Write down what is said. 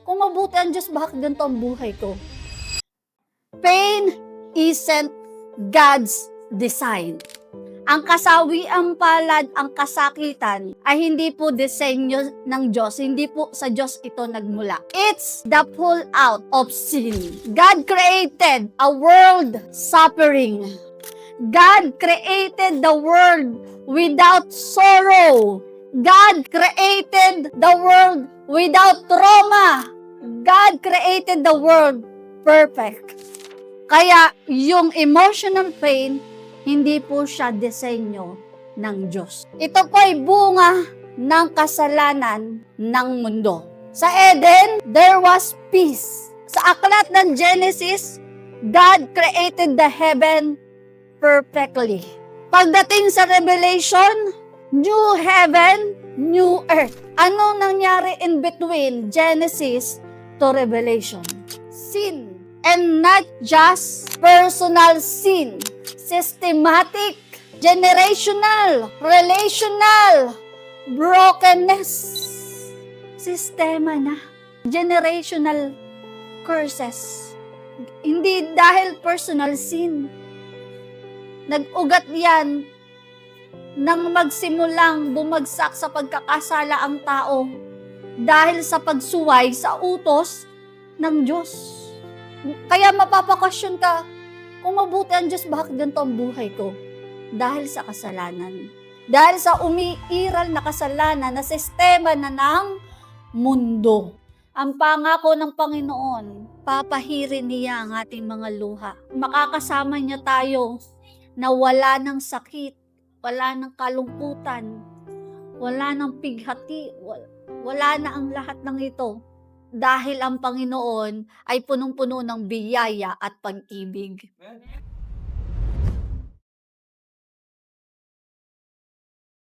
Kung mabuti ang Diyos, bakit ganito ang buhay ko? Pain isn't God's design. Ang kasawiang palad, ang kasakitan, ay hindi po disenyo ng Diyos. Hindi po sa Diyos ito nagmula. It's the pull out of sin. God created a world suffering. God created the world without sorrow. God created the world without trauma. God created the world perfect. Kaya yung emotional pain, hindi po siya disenyo ng Diyos. Ito po ay bunga ng kasalanan ng mundo. Sa Eden, there was peace. Sa aklat ng Genesis, God created the heaven perfectly. Pagdating sa Revelation, new heaven, new earth. Ano nangyari in between Genesis to Revelation? Sin. And not just personal sin. Systematic, generational, relational, brokenness. Sistema na. Generational curses. Hindi dahil personal sin. Nag-ugat yan nang magsimulang bumagsak sa pagkakasala ang tao dahil sa pagsuway sa utos ng Diyos. Kaya mapapakasyon ka, kung mabuti ang Diyos, bakit ganito ang buhay ko? Dahil sa kasalanan. Dahil sa umiiral na kasalanan na sistema na ng mundo. Ang pangako ng Panginoon, papahirin niya ang ating mga luha. Makakasama niya tayo na wala ng sakit, wala ng kalungkutan, wala ng pighati, wala na ang lahat ng ito. Dahil ang Panginoon ay punong-puno ng biyaya at pag-ibig.